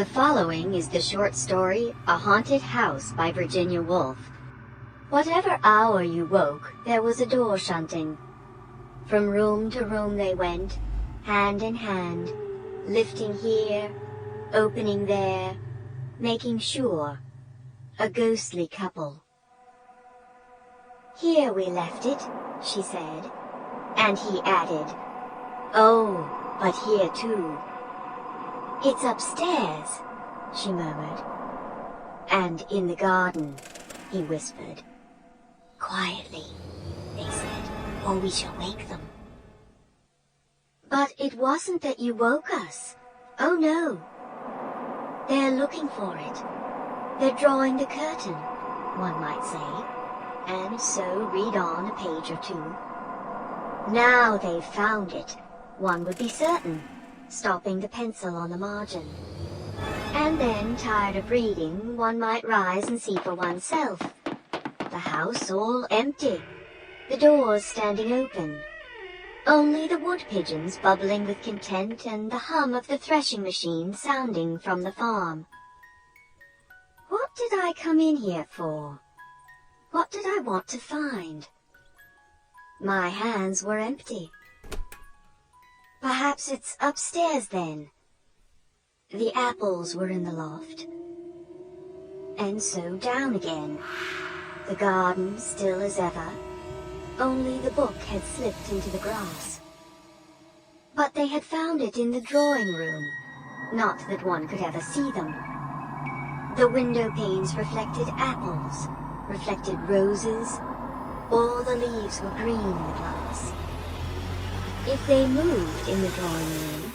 The following is the short story, A Haunted House by Virginia Woolf. Whatever hour you woke, there was a door shunting. From room to room they went, hand in hand, lifting here, opening there, making sure. A ghostly couple. "Here we left it," she said, and he added, "Oh, but here too." "It's upstairs," she murmured. "And in the garden," he whispered. "Quietly," they said, "or we shall wake them." "But it wasn't that you woke us. Oh no. They're looking for it. They're drawing the curtain, one might say, and so read on a page or two. Now they've found it, one would be certain, stopping the pencil on the margin. And then, tired of reading, one might rise and see for oneself. The house all empty, the doors standing open. Only the wood pigeons bubbling with content and the hum of the threshing machine sounding from the farm. What did I come in here for? What did I want to find? My hands were empty. Perhaps it's upstairs then. The apples were in the loft. And so down again. The garden still as ever, only the book had slipped into the grass. But they had found it in the drawing room, not that one could ever see them. The window panes reflected apples, reflected roses. All the leaves were green in the glass. If they moved in the drawing room,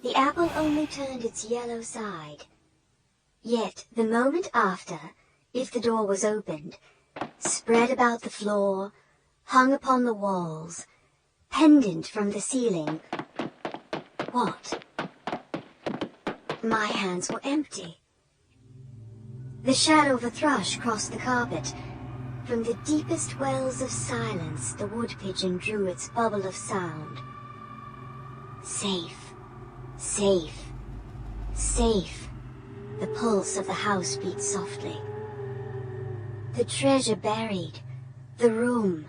the apple only turned its yellow side. Yet the moment after, if the door was opened, spread about the floor, hung upon the walls, pendant from the ceiling. What? My hands were empty. The shadow of a thrush crossed the carpet. From the deepest wells of silence, the wood pigeon drew its bubble of sound. Safe, safe, safe. The pulse of the house beat softly. The treasure buried, the room.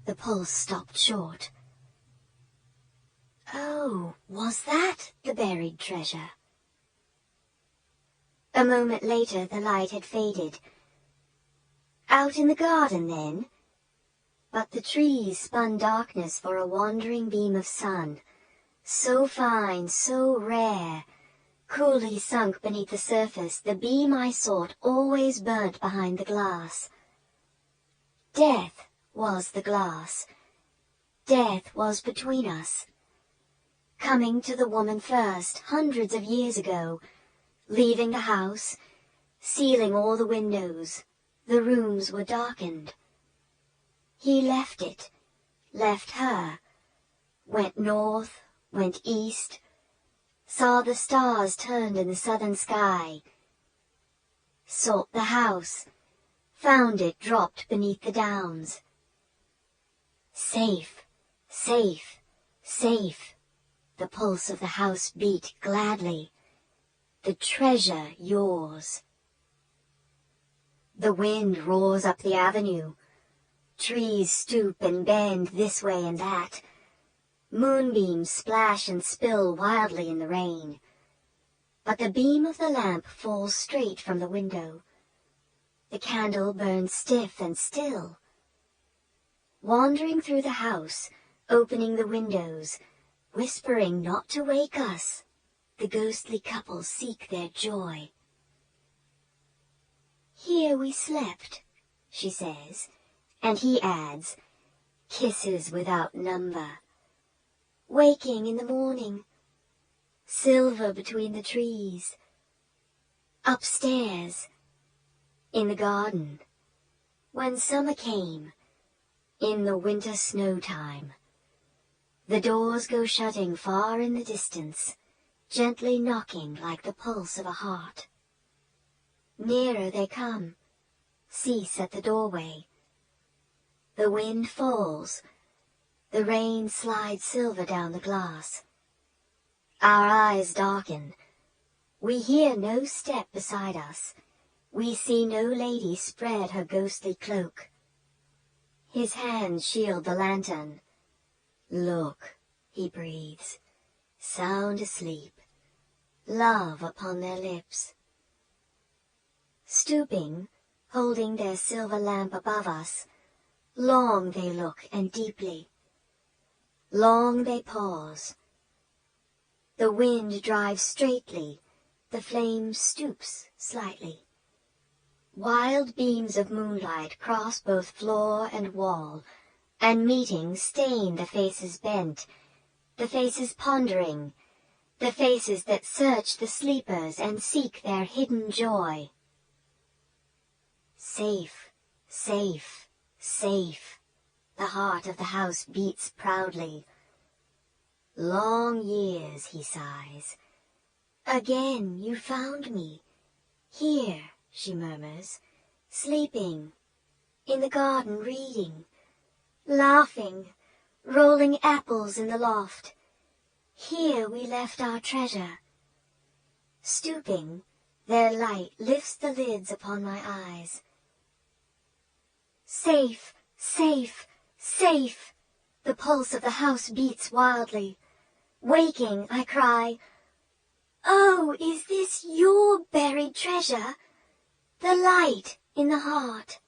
The pulse stopped short. Oh, was that the buried treasure? A moment later the light had faded. Out in the garden, then? But the trees spun darkness for a wandering beam of sun, so fine, so rare, coolly sunk beneath the surface, the beam I sought always burnt behind the glass. Death was the glass. Death was between us. Coming to the woman first, hundreds of years ago, leaving the house, sealing all the windows. The rooms were darkened. He left it, left her, went north, went east, saw the stars turned in the southern sky, sought the house, found it dropped beneath the downs. Safe, safe, safe. The pulse of the house beat gladly. The treasure yours. The wind roars up the avenue. Trees stoop and bend this way and that. Moonbeams splash and spill wildly in the rain. But the beam of the lamp falls straight from the window. The candle burns stiff and still. Wandering through the house, opening the windows, whispering not to wake us, the ghostly couple seek their joy. Here we slept, she says, and he adds, kisses without number. Waking in the morning, silver between the trees. Upstairs, in the garden, when summer came, in the winter snow time. The doors go shutting far in the distance, gently knocking like the pulse of a heart. Nearer they come, cease at the doorway. The wind falls, the rain slides silver down the glass. Our eyes darken, We hear no step beside us. We see no lady spread her ghostly cloak. His hands shield the lantern. Look, he breathes, sound asleep, love upon their lips. Stooping, holding their silver lamp above us, long they look and deeply. Long they pause. The wind drives straightly, the flame stoops slightly. Wild beams of moonlight cross both floor and wall, and meeting stain the faces bent, the faces pondering, the faces that search the sleepers and seek their hidden joy. Safe, safe, safe, the heart of the house beats proudly. Long years, he sighs. Again you found me. Here, she murmurs, sleeping, in the garden reading, laughing, rolling apples in the loft. Here we left our treasure. Stooping, their light lifts the lids upon my eyes. Safe, safe, safe! The pulse of the house beats wildly. Waking, I cry, "Oh, is this your buried treasure? The light in the heart?"